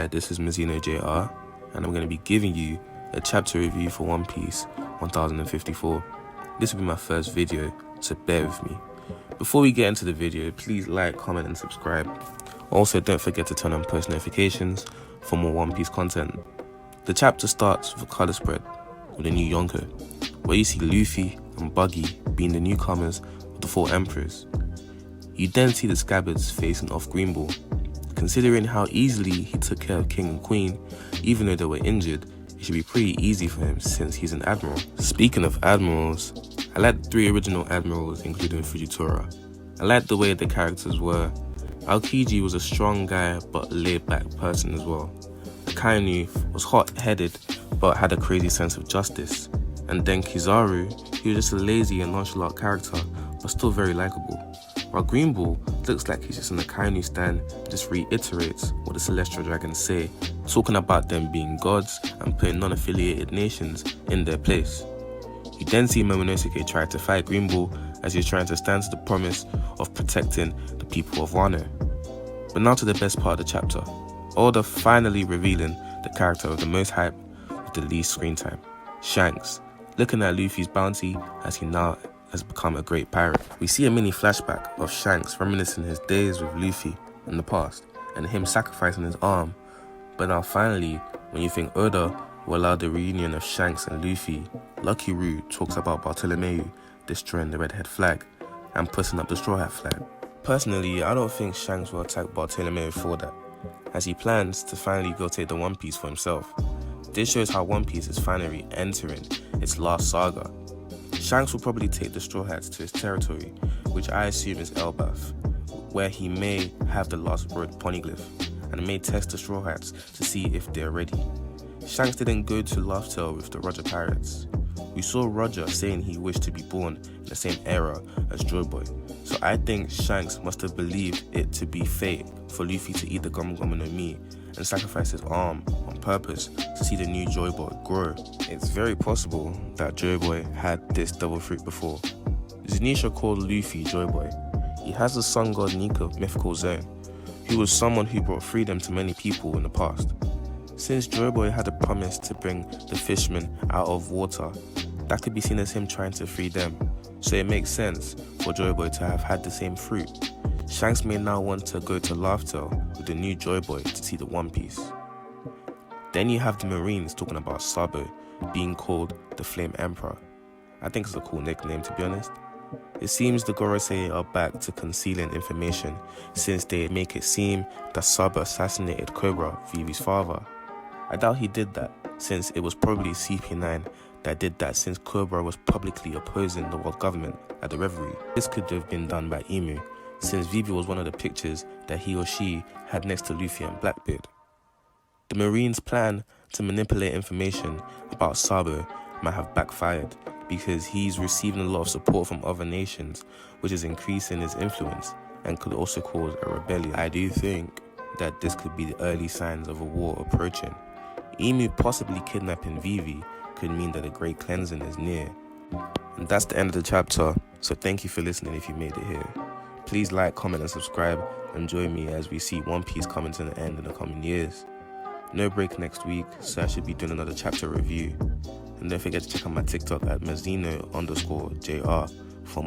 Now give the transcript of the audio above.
Hi, this is Mazino JR, and I'm going to be giving you a chapter review for One Piece 1054. This will be my first video, so bear with me. Before we get into the video, please like, comment and subscribe. Also, don't forget to turn on post notifications for more One Piece content. The chapter starts with a colour spread with a new Yonko, where you see Luffy and Buggy being the newcomers of the Four Emperors. You then see the Scabbards facing off Greenball. Considering how easily he took care of King and Queen, even though they were injured, it should be pretty easy for him since he's an admiral. Speaking of admirals, I like the 3 original admirals including Fujitora. I liked the way the characters were. Aokiji was a strong guy but a laid-back person as well. Akainu was hot-headed but had a crazy sense of justice. And then Kizaru, he was just a lazy and nonchalant character but still very likable. While Greenball looks like he's just an Akainu stan, just reiterates what the Celestial Dragons say, talking about them being gods and putting non-affiliated nations in their place. You then see Momonosuke try to fight Greenball as he's trying to stand to the promise of protecting the people of Wano. But now to the best part of the chapter, Oda finally revealing the character of the most hype with the least screen time, Shanks, looking at Luffy's bounty as he now has become a great pirate. We see a mini flashback of Shanks reminiscing his days with Luffy in the past and him sacrificing his arm. But now finally, when you think Oda will allow the reunion of Shanks and Luffy, Lucky Root talks about Bartolomeu destroying the Redhead flag and putting up the Straw Hat flag. Personally, I don't think Shanks will attack Bartolomeu for that, as he plans to finally go take the One Piece for himself. This shows how One Piece is finally entering its last saga. Shanks will probably take the Straw Hats to his territory, which I assume is Elbaf, where he may have the last word poneglyph, and may test the Straw Hats to see if they're ready. Shanks didn't go to Laugh-Tale with the Roger Pirates. We saw Roger saying he wished to be born in the same era as Joy Boy, so I think Shanks must have believed it to be fate for Luffy to eat the Gomu Gomu no Mi and sacrifice his arm on purpose to see the new Joy Boy grow. It's very possible that Joy Boy had this devil fruit before. Zunisha called Luffy Joy Boy. He has the sun god Nika mythical zone, who was someone who brought freedom to many people in the past. Since Joy Boy had a promise to bring the fishmen out of water, that could be seen as him trying to free them, so it makes sense for Joy Boy to have had the same fruit. Shanks may now want to go to Laugh-Tale with the new Joy Boy to see the One Piece. Then you have the Marines talking about Sabo being called the Flame Emperor. I think it's a cool nickname, to be honest. It seems the Gorosei are back to concealing information since they make it seem that Sabo assassinated Cobra, Vivi's father. I doubt he did that, since it was probably CP9 that did that, since Cobra was publicly opposing the world government at the Reverie. This could have been done by Emu, since Vivi was one of the pictures that he or she had next to Luffy and Blackbeard. The Marines' plan to manipulate information about Sabo might have backfired, because he's receiving a lot of support from other nations, which is increasing his influence and could also cause a rebellion. I do think that this could be the early signs of a war approaching. Emu possibly kidnapping Vivi could mean that a great cleansing is near. And that's the end of the chapter, so thank you for listening if you made it here. Please like, comment and subscribe and join me as we see One Piece coming to an end in the coming years. No break next week, so I should be doing another chapter review. And don't forget to check out my TikTok at Mazino_JR